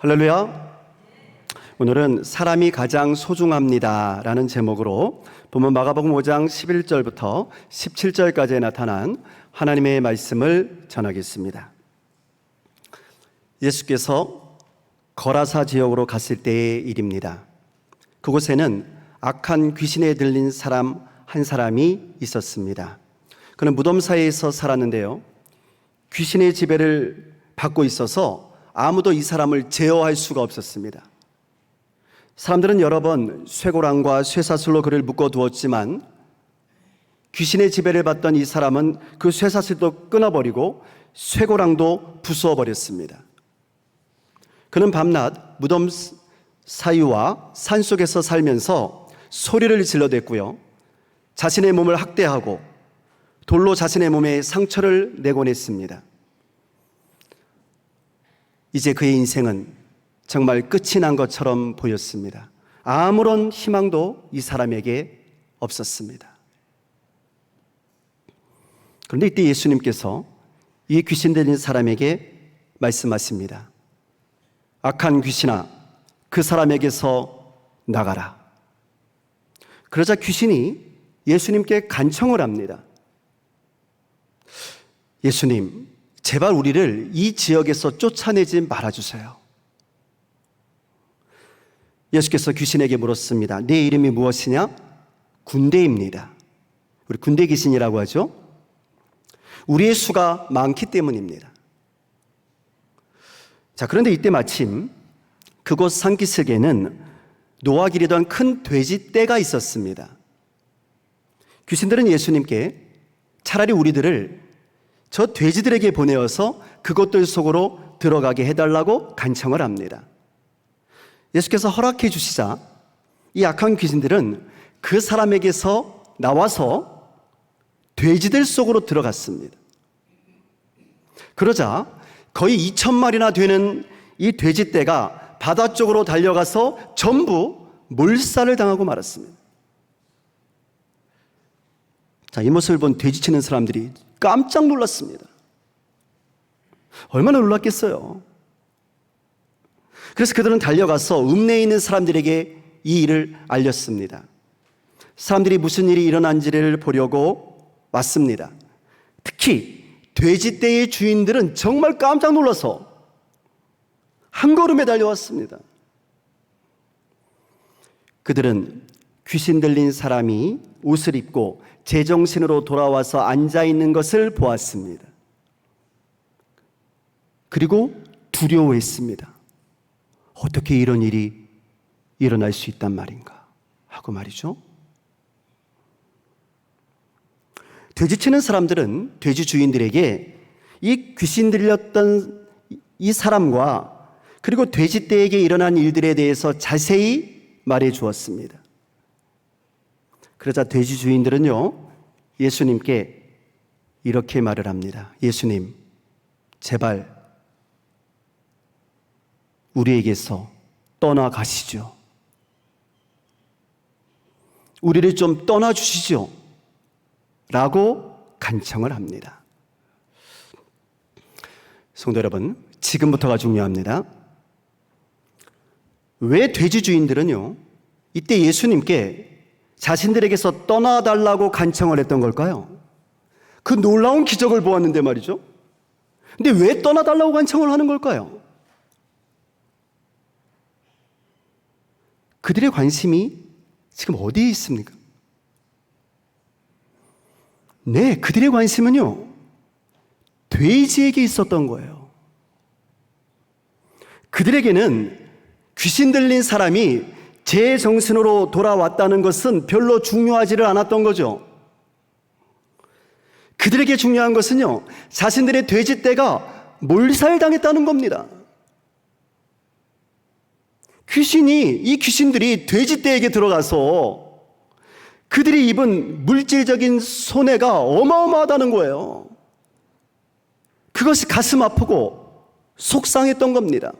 할렐루야. 오늘은 사람이 가장 소중합니다 라는 제목으로 본문 마가복음 5장 11절부터 17절까지에 나타난 하나님의 말씀을 전하겠습니다. 예수께서 거라사 지역으로 갔을 때의 일입니다. 그곳에는 악한 귀신에 들린 사람 한 사람이 있었습니다. 그는 무덤 사이에서 살았는데요, 귀신의 지배를 받고 있어서 아무도 이 사람을 제어할 수가 없었습니다. 사람들은 여러 번 쇠고랑과 쇠사슬로 그를 묶어두었지만 귀신의 지배를 받던 이 사람은 그 쇠사슬도 끊어버리고 쇠고랑도 부수어버렸습니다. 그는 밤낮 무덤 사이와 산속에서 살면서 소리를 질러댔고요, 자신의 몸을 학대하고 돌로 자신의 몸에 상처를 내곤 했습니다. 이제 그의 인생은 정말 끝이 난 것처럼 보였습니다. 아무런 희망도 이 사람에게 없었습니다. 그런데 이때 예수님께서 이 귀신 들린 사람에게 말씀하십니다. 악한 귀신아, 그 사람에게서 나가라. 그러자 귀신이 예수님께 간청을 합니다. 예수님, 제발 우리를 이 지역에서 쫓아내지 말아주세요. 예수께서 귀신에게 물었습니다. 네 이름이 무엇이냐? 군대입니다. 우리 군대 귀신이라고 하죠. 우리의 수가 많기 때문입니다. 자, 그런데 이때 마침 그곳 산기슭에는 노아 기르던 큰 돼지떼가 있었습니다. 귀신들은 예수님께 차라리 우리들을 저 돼지들에게 보내어서 그것들 속으로 들어가게 해달라고 간청을 합니다. 예수께서 허락해 주시자 이 악한 귀신들은 그 사람에게서 나와서 돼지들 속으로 들어갔습니다. 그러자 거의 2,000마리나 되는 이 돼지떼가 바다 쪽으로 달려가서 전부 몰살을 당하고 말았습니다. 자, 이 모습을 본 돼지치는 사람들이 깜짝 놀랐습니다. 얼마나 놀랐겠어요. 그래서 그들은 달려가서 읍내에 있는 사람들에게 이 일을 알렸습니다. 사람들이 무슨 일이 일어난지를 보려고 왔습니다. 특히 돼지떼의 주인들은 정말 깜짝 놀라서 한 걸음에 달려왔습니다. 그들은 귀신 들린 사람이 옷을 입고 제정신으로 돌아와서 앉아있는 것을 보았습니다. 그리고 두려워했습니다. 어떻게 이런 일이 일어날 수 있단 말인가 하고 말이죠. 돼지치는 사람들은 돼지 주인들에게 이 귀신 들렸던 이 사람과 그리고 돼지떼에게 일어난 일들에 대해서 자세히 말해 주었습니다. 그러자 돼지 주인들은요, 예수님께 이렇게 말을 합니다. 예수님, 제발 우리에게서 떠나가시죠. 우리를 좀 떠나주시죠. 라고 간청을 합니다. 성도 여러분, 지금부터가 중요합니다. 왜 돼지 주인들은요, 이때 예수님께 자신들에게서 떠나달라고 간청을 했던 걸까요? 그 놀라운 기적을 보았는데 말이죠. 근데 왜 떠나달라고 간청을 하는 걸까요? 그들의 관심이 지금 어디에 있습니까? 네, 그들의 관심은요, 돼지에게 있었던 거예요. 그들에게는 귀신 들린 사람이 제 정신으로 돌아왔다는 것은 별로 중요하지를 않았던 거죠. 그들에게 중요한 것은요, 자신들의 돼지떼가 몰살당했다는 겁니다. 이 귀신들이 돼지떼에게 들어가서 그들이 입은 물질적인 손해가 어마어마하다는 거예요. 그것이 가슴 아프고 속상했던 겁니다.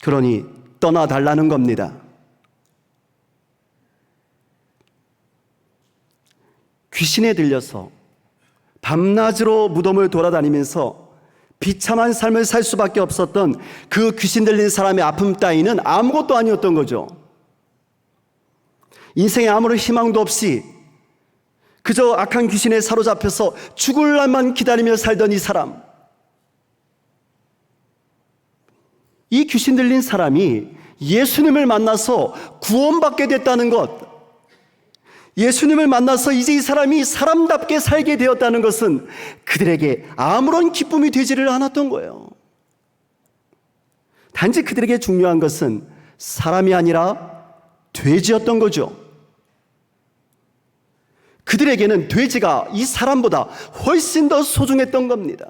그러니 떠나달라는 겁니다. 귀신에 들려서 밤낮으로 무덤을 돌아다니면서 비참한 삶을 살 수밖에 없었던 그 귀신 들린 사람의 아픔 따위는 아무것도 아니었던 거죠. 인생에 아무런 희망도 없이 그저 악한 귀신에 사로잡혀서 죽을 날만 기다리며 살던 이 사람, 이 귀신 들린 사람이 예수님을 만나서 구원받게 됐다는 것, 예수님을 만나서 이제 이 사람이 사람답게 살게 되었다는 것은 그들에게 아무런 기쁨이 되지를 않았던 거예요. 단지 그들에게 중요한 것은 사람이 아니라 돼지였던 거죠. 그들에게는 돼지가 이 사람보다 훨씬 더 소중했던 겁니다.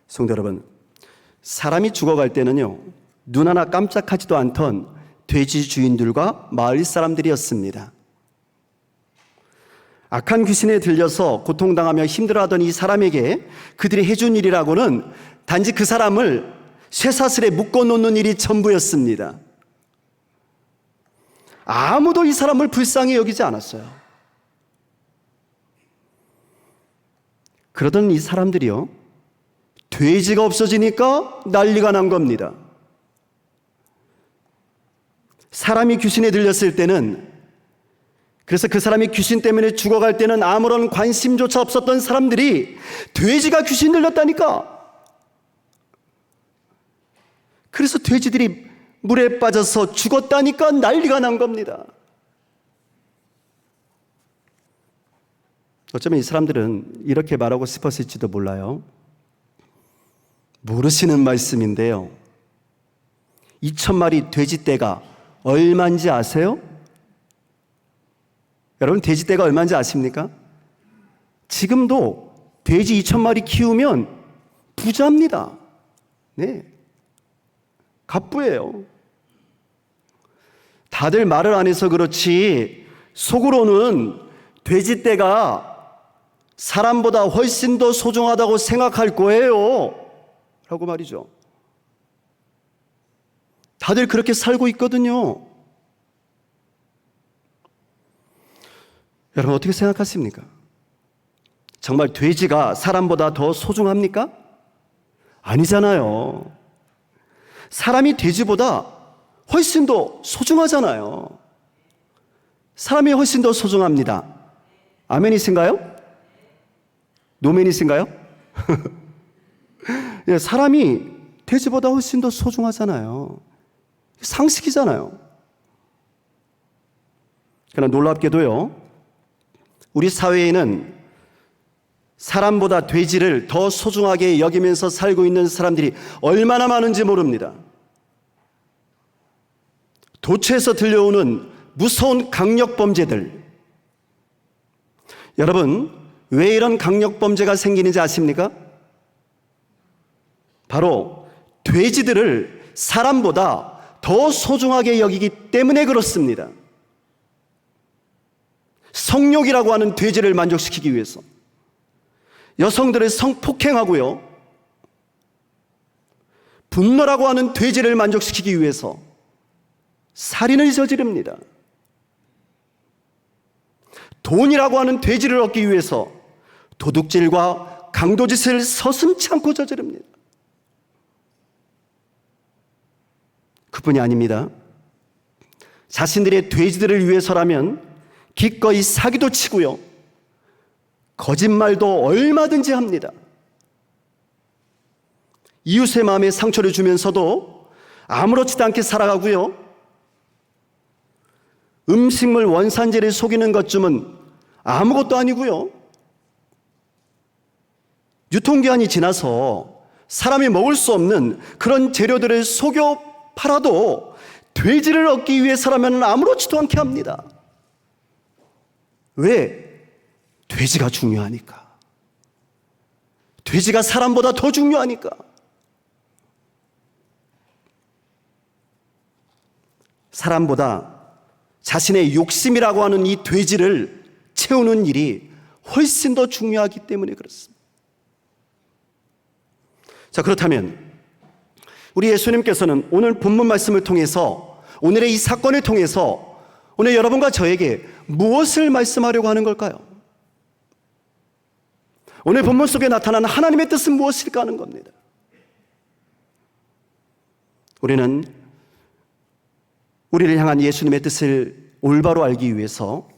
성도 여러분, 사람이 죽어갈 때는요, 눈 하나 깜짝하지도 않던 돼지 주인들과 마을 사람들이었습니다. 악한 귀신에 들려서 고통당하며 힘들어하던 이 사람에게 그들이 해준 일이라고는 단지 그 사람을 쇠사슬에 묶어놓는 일이 전부였습니다. 아무도 이 사람을 불쌍히 여기지 않았어요. 그러던 이 사람들이요, 돼지가 없어지니까 난리가 난 겁니다. 사람이 귀신에 들렸을 때는, 그래서 그 사람이 귀신 때문에 죽어갈 때는 아무런 관심조차 없었던 사람들이 돼지가 귀신 들렸다니까. 그래서 돼지들이 물에 빠져서 죽었다니까 난리가 난 겁니다. 어쩌면 이 사람들은 이렇게 말하고 싶었을지도 몰라요. 모르시는 말씀인데요, 2,000마리 돼지떼가 얼마인지 아세요? 여러분, 돼지떼가 얼마인지 아십니까? 지금도 돼지 2,000마리 키우면 부자입니다. 네, 갑부예요. 다들 말을 안 해서 그렇지 속으로는 돼지떼가 사람보다 훨씬 더 소중하다고 생각할 거예요 라고 말이죠. 다들 그렇게 살고 있거든요. 여러분, 어떻게 생각하십니까? 정말 돼지가 사람보다 더 소중합니까? 아니잖아요. 사람이 돼지보다 훨씬 더 소중하잖아요. 사람이 훨씬 더 소중합니다. 아멘이신가요? 노멘이신가요? 사람이 돼지보다 훨씬 더 소중하잖아요. 상식이잖아요. 그러나 놀랍게도요, 우리 사회에는 사람보다 돼지를 더 소중하게 여기면서 살고 있는 사람들이 얼마나 많은지 모릅니다. 도처에서 들려오는 무서운 강력범죄들, 여러분, 왜 이런 강력범죄가 생기는지 아십니까? 바로 돼지들을 사람보다 더 소중하게 여기기 때문에 그렇습니다. 성욕이라고 하는 돼지를 만족시키기 위해서 여성들을 성폭행하고요, 분노라고 하는 돼지를 만족시키기 위해서 살인을 저지릅니다. 돈이라고 하는 돼지를 얻기 위해서 도둑질과 강도짓을 서슴지 않고 저지릅니다. 그뿐이 아닙니다. 자신들의 돼지들을 위해서라면 기꺼이 사기도 치고요, 거짓말도 얼마든지 합니다. 이웃의 마음에 상처를 주면서도 아무렇지도 않게 살아가고요, 음식물 원산지를 속이는 것쯤은 아무것도 아니고요, 유통기한이 지나서 사람이 먹을 수 없는 그런 재료들을 속여 팔아도 돼지를 얻기 위해서라면 아무렇지도 않게 합니다. 왜? 돼지가 중요하니까. 돼지가 사람보다 더 중요하니까. 사람보다 자신의 욕심이라고 하는 이 돼지를 채우는 일이 훨씬 더 중요하기 때문에 그렇습니다. 자, 그렇다면 우리 예수님께서는 오늘 본문 말씀을 통해서, 오늘의 이 사건을 통해서 오늘 여러분과 저에게 무엇을 말씀하려고 하는 걸까요? 오늘 본문 속에 나타난 하나님의 뜻은 무엇일까 하는 겁니다. 우리는 우리를 향한 예수님의 뜻을 올바로 알기 위해서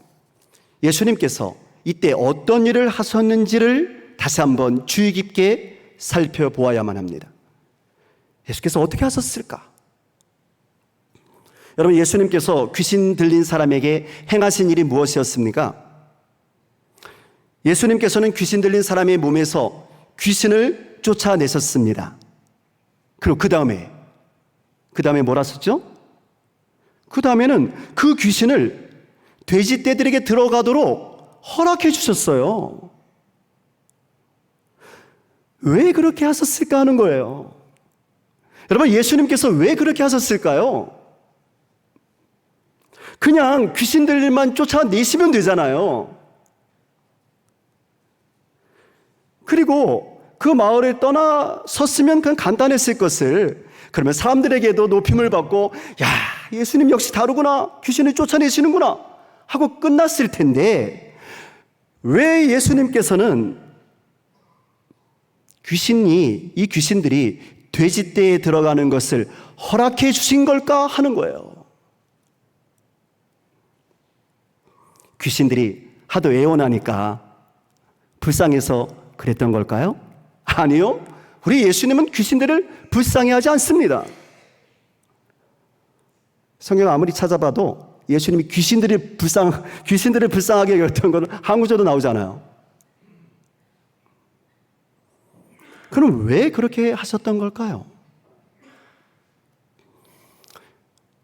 예수님께서 이때 어떤 일을 하셨는지를 다시 한번 주의 깊게 살펴보아야만 합니다. 예수께서 어떻게 하셨을까? 여러분, 예수님께서 귀신 들린 사람에게 행하신 일이 무엇이었습니까? 예수님께서는 귀신 들린 사람의 몸에서 귀신을 쫓아내셨습니다. 그리고 그 다음에 뭘 하셨죠? 그 다음에는 그 귀신을 돼지떼들에게 들어가도록 허락해 주셨어요. 왜 그렇게 하셨을까 하는 거예요. 여러분, 예수님께서 왜 그렇게 하셨을까요? 그냥 귀신들만 쫓아내시면 되잖아요. 그리고 그 마을을 떠나섰으면 그냥 간단했을 것을, 그러면 사람들에게도 높임을 받고, 야, 예수님 역시 다르구나, 귀신을 쫓아내시는구나 하고 끝났을 텐데, 왜 예수님께서는 이 귀신들이 돼지떼에 들어가는 것을 허락해 주신 걸까 하는 거예요. 귀신들이 하도 애원하니까 불쌍해서 그랬던 걸까요? 아니요. 우리 예수님은 귀신들을 불쌍해하지 않습니다. 성경 아무리 찾아봐도 예수님이 귀신들을 불쌍하게 여겼던 건 한 구절도 나오잖아요. 그럼 왜 그렇게 하셨던 걸까요?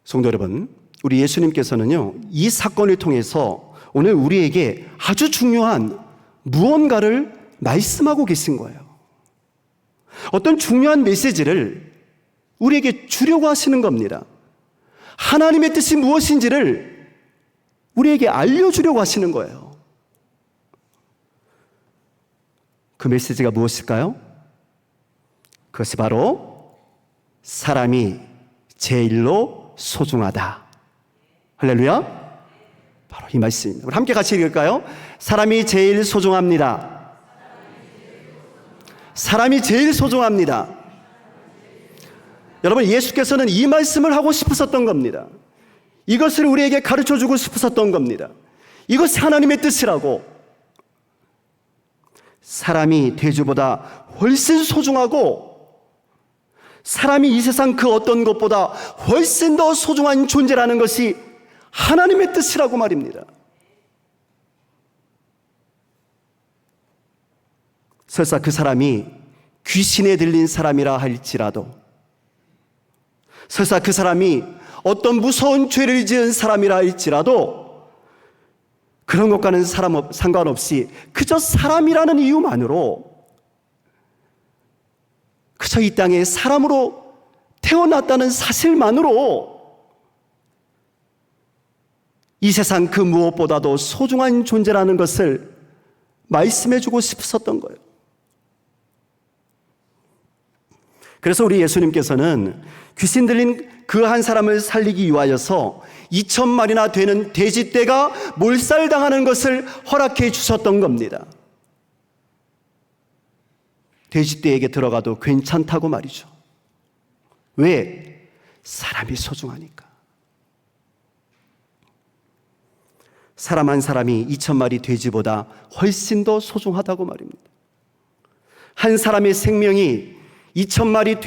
성도 여러분, 우리 예수님께서는요, 이 사건을 통해서 오늘 우리에게 아주 중요한 무언가를 말씀하고 계신 거예요. 어떤 중요한 메시지를 우리에게 주려고 하시는 겁니다. 하나님의 뜻이 무엇인지를 우리에게 알려주려고 하시는 거예요. 그 메시지가 무엇일까요? 그것이 바로 사람이 제일로 소중하다. 할렐루야. 바로 이 말씀입니다. 우리 함께 같이 읽을까요? 사람이 제일 소중합니다. 사람이 제일 소중합니다. 여러분, 예수께서는 이 말씀을 하고 싶으셨던 겁니다. 이것을 우리에게 가르쳐주고 싶으셨던 겁니다. 이것이 하나님의 뜻이라고. 사람이 돼지보다 훨씬 소중하고, 사람이 이 세상 그 어떤 것보다 훨씬 더 소중한 존재라는 것이 하나님의 뜻이라고 말입니다. 설사 그 사람이 귀신에 들린 사람이라 할지라도, 설사 그 사람이 어떤 무서운 죄를 지은 사람이라 할지라도, 그런 것과는 상관없이 그저 사람이라는 이유만으로, 그저 이 땅에 사람으로 태어났다는 사실만으로 이 세상 그 무엇보다도 소중한 존재라는 것을 말씀해주고 싶었던 거예요. 그래서 우리 예수님께서는 귀신 들린 그 한 사람을 살리기 위하여서 2,000마리나 되는 돼지떼가 몰살당하는 것을 허락해 주셨던 겁니다. 돼지떼에게 들어가도 괜찮다고 말이죠. 왜? 사람이 소중하니까. 사람 한 사람이 2,000마리 돼지보다 훨씬 더 소중하다고 말입니다. 한 사람의 생명이 2,000마리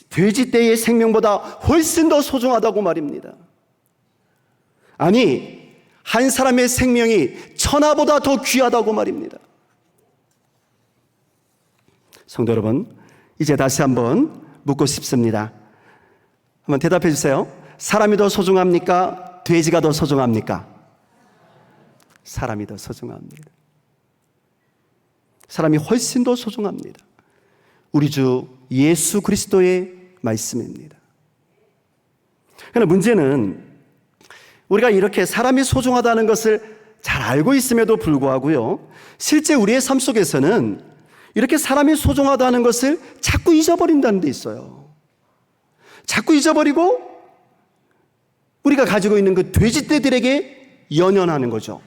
돼지떼의 생명보다 훨씬 더 소중하다고 말입니다. 아니, 한 사람의 생명이 천하보다 더 귀하다고 말입니다. 성도 여러분, 이제 다시 한번 묻고 싶습니다. 한번 대답해 주세요. 사람이 더 소중합니까? 돼지가 더 소중합니까? 사람이 더 소중합니다. 사람이 훨씬 더 소중합니다. 우리 주 예수 그리스도의 말씀입니다. 그러나 문제는 우리가 이렇게 사람이 소중하다는 것을 잘 알고 있음에도 불구하고요, 실제 우리의 삶 속에서는 이렇게 사람이 소중하다는 것을 자꾸 잊어버린다는 데 있어요. 자꾸 잊어버리고 우리가 가지고 있는 그 돼지떼들에게 연연하는 거죠.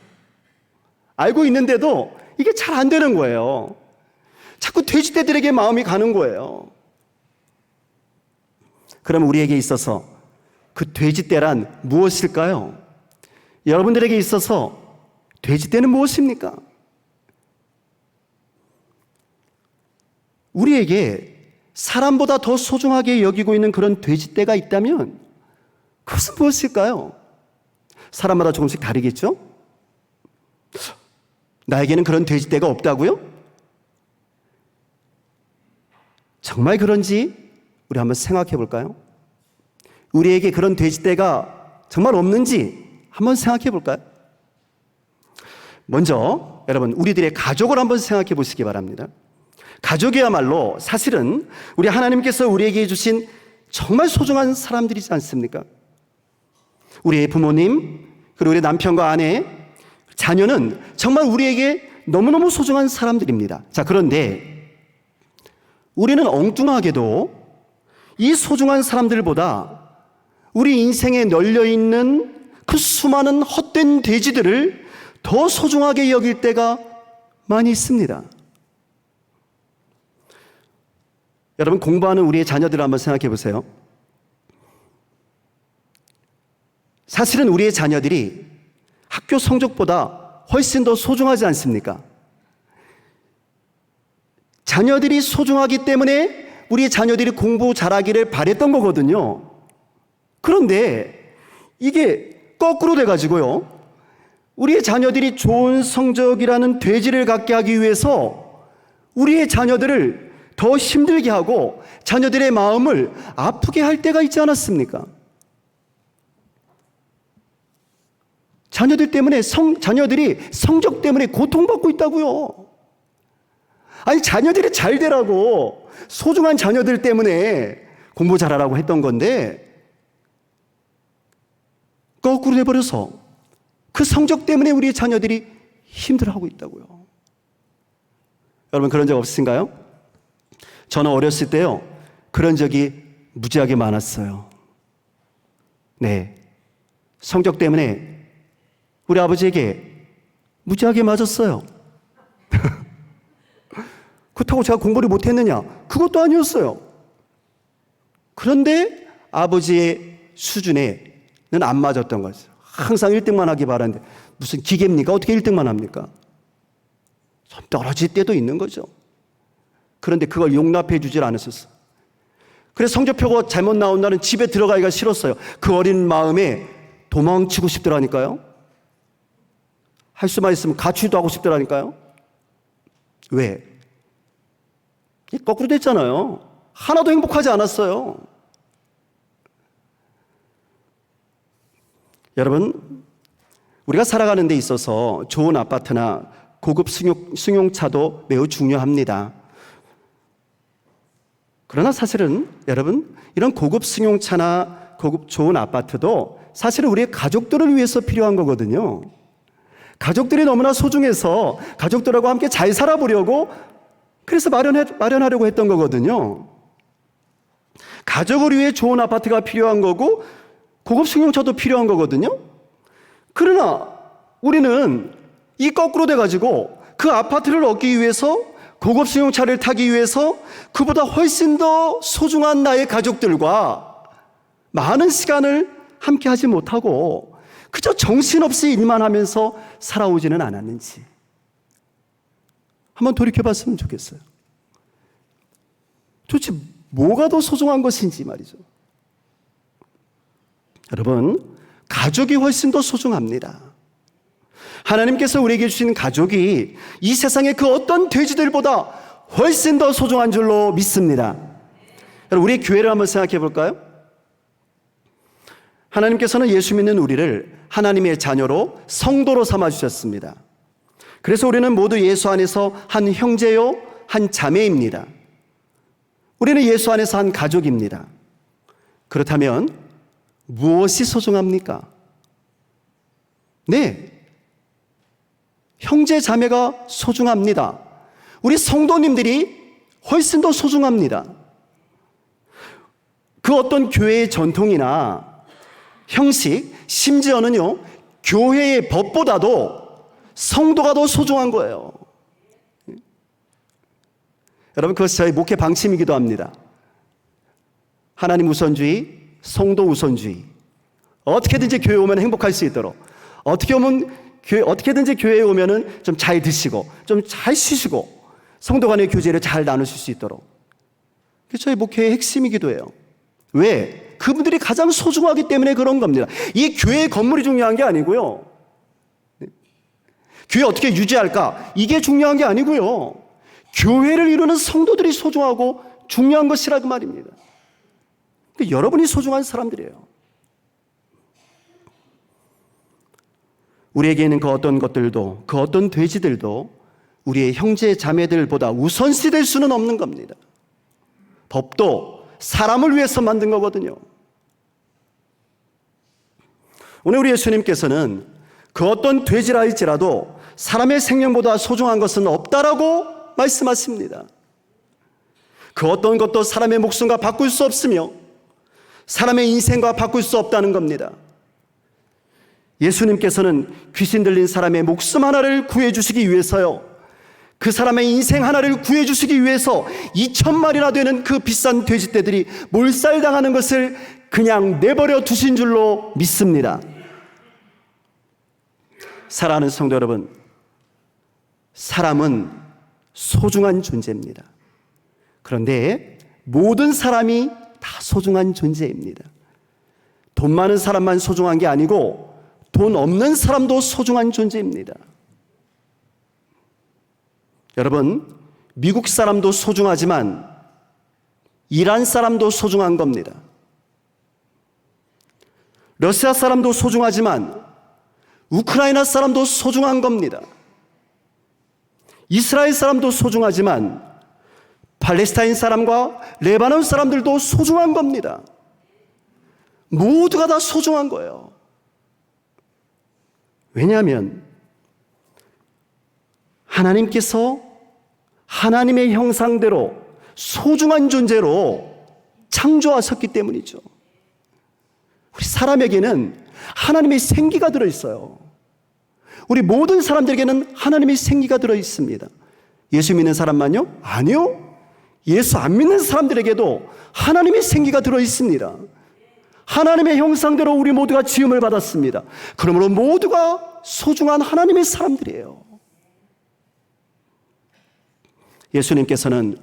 알고 있는데도 이게 잘 안 되는 거예요. 자꾸 돼지떼들에게 마음이 가는 거예요. 그럼 우리에게 있어서 그 돼지떼란 무엇일까요? 여러분들에게 있어서 돼지떼는 무엇입니까? 우리에게 사람보다 더 소중하게 여기고 있는 그런 돼지떼가 있다면 그것은 무엇일까요? 사람마다 조금씩 다르겠죠? 나에게는 그런 돼지떼가 없다고요? 정말 그런지 우리 한번 생각해 볼까요? 우리에게 그런 돼지떼가 정말 없는지 한번 생각해 볼까요? 먼저 여러분 우리들의 가족을 한번 생각해 보시기 바랍니다. 가족이야말로 사실은 우리 하나님께서 우리에게 주신 정말 소중한 사람들이지 않습니까? 우리의 부모님, 그리고 우리 남편과 아내, 자녀는 정말 우리에게 너무너무 소중한 사람들입니다. 자, 그런데 우리는 엉뚱하게도 이 소중한 사람들보다 우리 인생에 널려있는 그 수많은 헛된 돼지들을 더 소중하게 여길 때가 많이 있습니다. 여러분, 공부하는 우리의 자녀들을 한번 생각해 보세요. 사실은 우리의 자녀들이 학교 성적보다 훨씬 더 소중하지 않습니까? 자녀들이 소중하기 때문에 우리 자녀들이 공부 잘하기를 바랬던 거거든요. 그런데 이게 거꾸로 돼가지고요. 우리의 자녀들이 좋은 성적이라는 돼지를 갖게 하기 위해서 우리의 자녀들을 더 힘들게 하고 자녀들의 마음을 아프게 할 때가 있지 않았습니까? 자녀들이 성적 때문에 고통받고 있다고요. 아니, 자녀들이 잘 되라고 소중한 자녀들 때문에 공부 잘하라고 했던 건데 거꾸로 돼버려서 그 성적 때문에 우리의 자녀들이 힘들어하고 있다고요. 여러분, 그런 적 없으신가요? 저는 어렸을 때요, 그런 적이 무지하게 많았어요. 네, 성적 때문에 우리 아버지에게 무지하게 맞았어요. 그렇다고 제가 공부를 못했느냐? 그것도 아니었어요. 그런데 아버지의 수준에는 안 맞았던 거죠. 항상 1등만 하기 바라는데 무슨 기계입니까? 어떻게 1등만 합니까? 좀 떨어질 때도 있는 거죠. 그런데 그걸 용납해 주질 않았었어요. 그래서 성적표가 잘못 나온 날은 집에 들어가기가 싫었어요. 그 어린 마음에 도망치고 싶더라니까요. 할 수만 있으면 가출도 하고 싶더라니까요. 왜? 거꾸로 됐잖아요. 하나도 행복하지 않았어요. 여러분, 우리가 살아가는 데 있어서 좋은 아파트나 고급 승용차도 매우 중요합니다. 그러나 사실은 여러분, 이런 고급 승용차나 고급 좋은 아파트도 사실은 우리의 가족들을 위해서 필요한 거거든요. 가족들이 너무나 소중해서 가족들하고 함께 잘 살아보려고 그래서 마련하려고 했던 거거든요. 가족을 위해 좋은 아파트가 필요한 거고 고급 승용차도 필요한 거거든요. 그러나 우리는 이 거꾸로 돼가지고 그 아파트를 얻기 위해서 고급 승용차를 타기 위해서 그보다 훨씬 더 소중한 나의 가족들과 많은 시간을 함께 하지 못하고 그저 정신없이 일만 하면서 살아오지는 않았는지 한번 돌이켜봤으면 좋겠어요. 도대체 뭐가 더 소중한 것인지 말이죠. 여러분, 가족이 훨씬 더 소중합니다. 하나님께서 우리에게 주신 가족이 이 세상의 그 어떤 돼지들보다 훨씬 더 소중한 줄로 믿습니다. 여러분, 우리의 교회를 한번 생각해 볼까요? 하나님께서는 예수 믿는 우리를 하나님의 자녀로 성도로 삼아주셨습니다. 그래서 우리는 모두 예수 안에서 한 형제요, 한 자매입니다. 우리는 예수 안에서 한 가족입니다. 그렇다면 무엇이 소중합니까? 네, 형제 자매가 소중합니다. 우리 성도님들이 훨씬 더 소중합니다. 그 어떤 교회의 전통이나 형식, 심지어는요, 교회의 법보다도 성도가 더 소중한 거예요. 여러분, 그것이 저희 목회 방침이기도 합니다. 하나님 우선주의, 성도 우선주의. 어떻게든지 교회 오면 행복할 수 있도록, 어떻게든지 교회에 오면은 좀 잘 드시고 좀 잘 쉬시고 성도 간의 교제를 잘 나누실 수 있도록. 그게 저희 목회의 핵심이기도 해요. 왜? 그분들이 가장 소중하기 때문에 그런 겁니다. 이 교회의 건물이 중요한 게 아니고요. 교회 어떻게 유지할까? 이게 중요한 게 아니고요. 교회를 이루는 성도들이 소중하고 중요한 것이라고 말입니다. 그러니까 여러분이 소중한 사람들이에요. 우리에게는 그 어떤 것들도, 그 어떤 돼지들도 우리의 형제 자매들보다 우선시 될 수는 없는 겁니다. 법도 사람을 위해서 만든 거거든요. 오늘 우리 예수님께서는 그 어떤 돼지라 할지라도 사람의 생명보다 소중한 것은 없다라고 말씀하십니다. 그 어떤 것도 사람의 목숨과 바꿀 수 없으며 사람의 인생과 바꿀 수 없다는 겁니다. 예수님께서는 귀신 들린 사람의 목숨 하나를 구해주시기 위해서요, 그 사람의 인생 하나를 구해주시기 위해서 2,000마리나 되는 그 비싼 돼지떼들이 몰살당하는 것을 그냥 내버려 두신 줄로 믿습니다. 사랑하는 성도 여러분, 사람은 소중한 존재입니다. 그런데 모든 사람이 다 소중한 존재입니다. 돈 많은 사람만 소중한 게 아니고 돈 없는 사람도 소중한 존재입니다. 여러분, 미국 사람도 소중하지만 이란 사람도 소중한 겁니다. 러시아 사람도 소중하지만 우크라이나 사람도 소중한 겁니다. 이스라엘 사람도 소중하지만 팔레스타인 사람과 레바논 사람들도 소중한 겁니다. 모두가 다 소중한 거예요. 왜냐하면 하나님께서 하나님의 형상대로 소중한 존재로 창조하셨기 때문이죠. 우리 사람에게는 하나님의 생기가 들어있어요. 우리 모든 사람들에게는 하나님의 생기가 들어있습니다. 예수 믿는 사람만요? 아니요. 예수 안 믿는 사람들에게도 하나님의 생기가 들어있습니다. 하나님의 형상대로 우리 모두가 지음을 받았습니다. 그러므로 모두가 소중한 하나님의 사람들이에요. 예수님께서는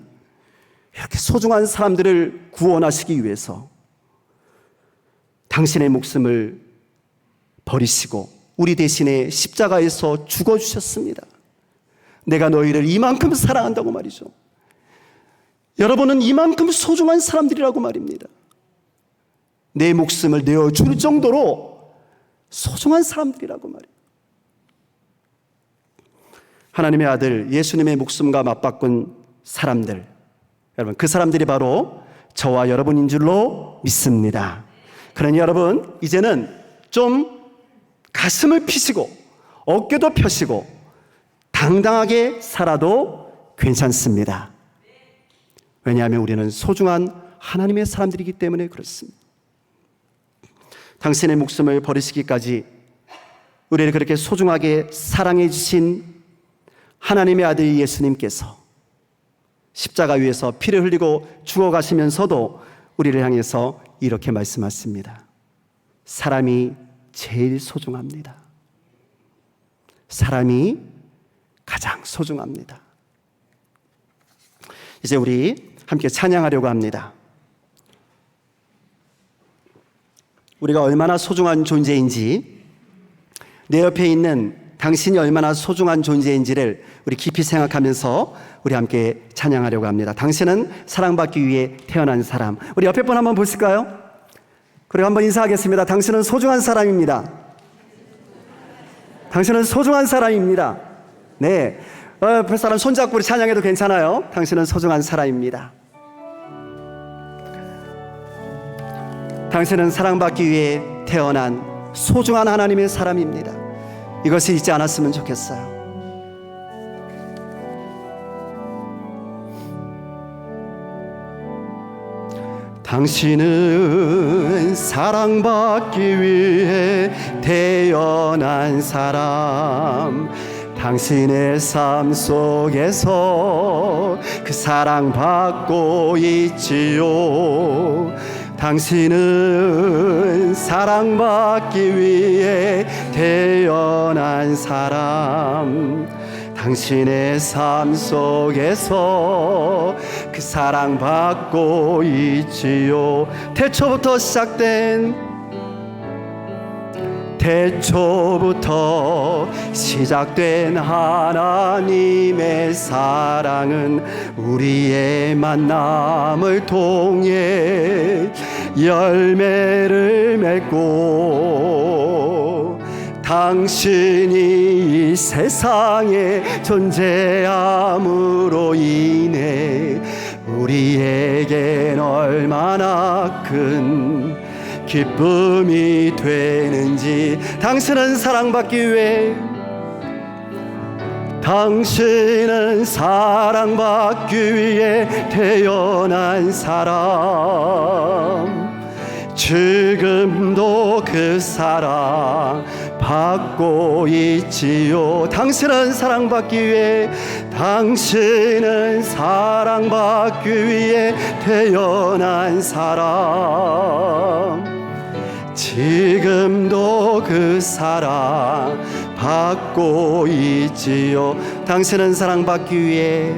이렇게 소중한 사람들을 구원하시기 위해서 당신의 목숨을 버리시고 우리 대신에 십자가에서 죽어주셨습니다. 내가 너희를 이만큼 사랑한다고 말이죠. 여러분은 이만큼 소중한 사람들이라고 말입니다. 내 목숨을 내어줄 정도로 소중한 사람들이라고 말이에요. 하나님의 아들 예수님의 목숨과 맞바꾼 사람들, 여러분, 그 사람들이 바로 저와 여러분인 줄로 믿습니다. 그러니 여러분, 이제는 좀 가슴을 피시고 어깨도 펴시고 당당하게 살아도 괜찮습니다. 왜냐하면 우리는 소중한 하나님의 사람들이기 때문에 그렇습니다. 당신의 목숨을 버리시기까지 우리를 그렇게 소중하게 사랑해 주신 하나님의 아들 예수님께서 십자가 위에서 피를 흘리고 죽어가시면서도 우리를 향해서 이렇게 말씀하십니다. 사람이 제일 소중합니다. 사람이 가장 소중합니다. 이제 우리 함께 찬양하려고 합니다. 우리가 얼마나 소중한 존재인지, 내 옆에 있는 당신이 얼마나 소중한 존재인지를 우리 깊이 생각하면서 우리 함께 찬양하려고 합니다. 당신은 사랑받기 위해 태어난 사람. 우리 옆에 분 한번 보실까요? 그리고 한번 인사하겠습니다. 당신은 소중한 사람입니다. 당신은 소중한 사람입니다. 네, 옆에 사람 손잡고 우리 찬양해도 괜찮아요. 당신은 소중한 사람입니다. 당신은 사랑받기 위해 태어난 소중한 하나님의 사람입니다. 이것을 잊지 않았으면 좋겠어요. 당신은 사랑받기 위해 태어난 사람. 당신의 삶 속에서 그 사랑받고 있지요. 당신은 사랑받기 위해 태어난 사람. 당신의 삶 속에서 그 사랑받고 있지요. 태초부터 시작된 하나님의 사랑은 우리의 만남을 통해 열매를 맺고 당신이 이 세상에 존재함으로 인해 우리에겐 얼마나 큰 기쁨이 되는지. 당신은 사랑받기 위해 태어난 사람. 지금도 그 사랑 받고 있지요. 당신은 사랑받기 위해 태어난 사람. 지금도 그 사랑 받고 있지요. 당신은 사랑받기 위해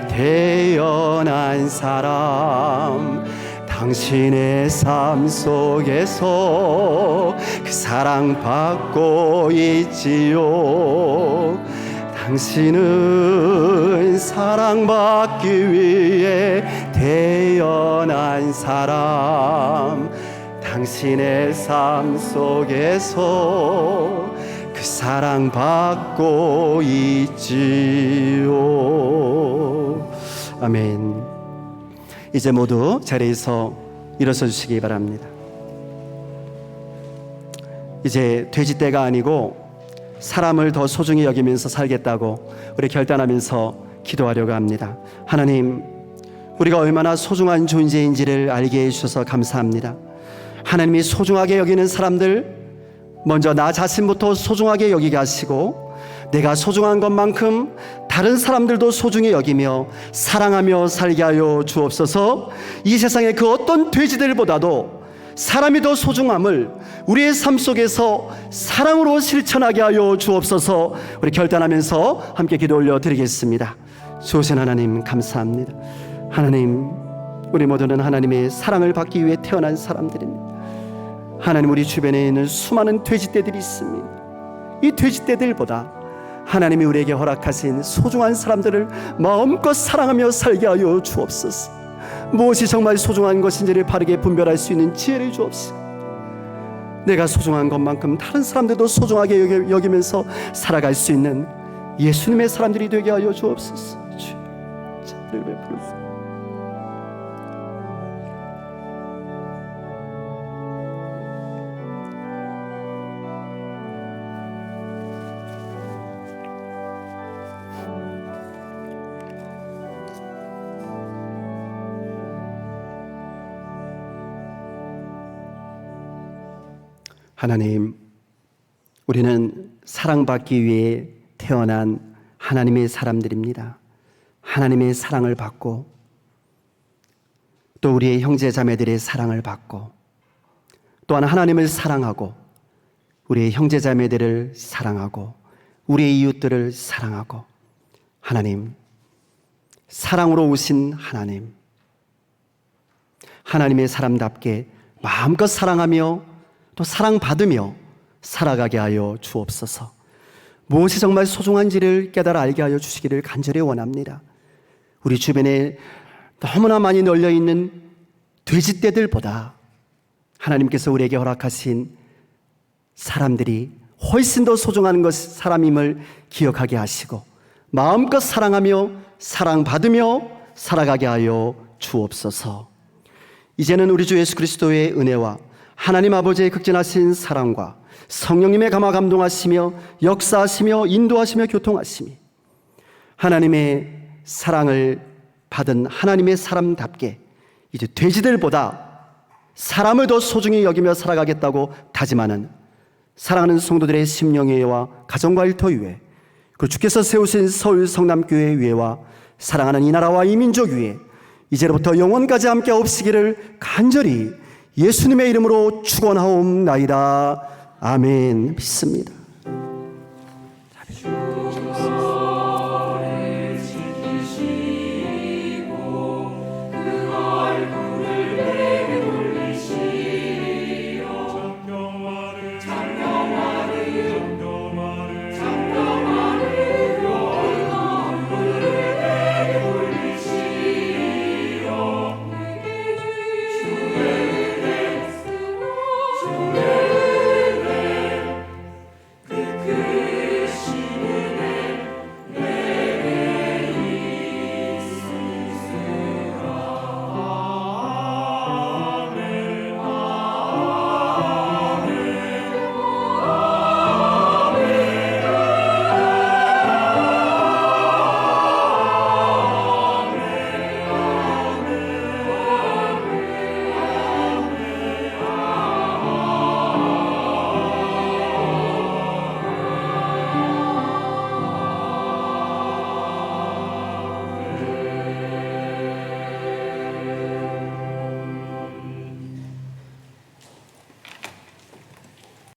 태어난 사람. 당신의 삶 속에서 그 사랑 받고 있지요. 당신은 사랑받기 위해 태어난 사람. 당신의 삶 속에서 그 사랑받고 있지요. 아멘. 이제 모두 자리에서 일어서 주시기 바랍니다. 이제 돼지떼가 아니고 사람을 더 소중히 여기면서 살겠다고 우리 결단하면서 기도하려고 합니다. 하나님, 우리가 얼마나 소중한 존재인지를 알게 해주셔서 감사합니다. 하나님이 소중하게 여기는 사람들, 먼저 나 자신부터 소중하게 여기게 하시고 내가 소중한 것만큼 다른 사람들도 소중히 여기며 사랑하며 살게 하여 주옵소서. 이 세상의 그 어떤 돼지들보다도 사람이 더 소중함을 우리의 삶 속에서 사랑으로 실천하게 하여 주옵소서. 우리 결단하면서 함께 기도 올려드리겠습니다. 좋으신 하나님, 감사합니다. 하나님, 우리 모두는 하나님의 사랑을 받기 위해 태어난 사람들입니다. 하나님, 우리 주변에 있는 수많은 돼지떼들이 있습니다. 이 돼지떼들보다 하나님이 우리에게 허락하신 소중한 사람들을 마음껏 사랑하며 살게 하여 주옵소서. 무엇이 정말 소중한 것인지를 바르게 분별할 수 있는 지혜를 주옵소서. 내가 소중한 것만큼 다른 사람들도 소중하게 여기면서 살아갈 수 있는 예수님의 사람들이 되게 하여 주옵소서. 주를 베풀소서. 하나님, 우리는 사랑받기 위해 태어난 하나님의 사람들입니다. 하나님의 사랑을 받고 또 우리의 형제 자매들의 사랑을 받고 또한 하나님을 사랑하고 우리의 형제 자매들을 사랑하고 우리의 이웃들을 사랑하고, 하나님, 사랑으로 오신 하나님, 하나님의 사람답게 마음껏 사랑하며 또 사랑받으며 살아가게 하여 주옵소서. 무엇이 정말 소중한지를 깨달아 알게 하여 주시기를 간절히 원합니다. 우리 주변에 너무나 많이 널려있는 돼지떼들보다 하나님께서 우리에게 허락하신 사람들이 훨씬 더 소중한 사람임을 기억하게 하시고 마음껏 사랑하며 사랑받으며 살아가게 하여 주옵소서. 이제는 우리 주 예수 그리스도의 은혜와 하나님 아버지의 극진하신 사랑과 성령님의 감화 감동하시며 역사하시며 인도하시며 교통하시며 하나님의 사랑을 받은 하나님의 사람답게 이제 돼지들보다 사람을 더 소중히 여기며 살아가겠다고 다짐하는 사랑하는 성도들의 심령회와 가정과 일터 위에, 그리고 주께서 세우신 서울 성남교회 위에와 사랑하는 이 나라와 이 민족 위에 이제로부터 영원까지 함께 없으기를 간절히 예수님의 이름으로 축원하옵나이다. 아멘. 믿습니다.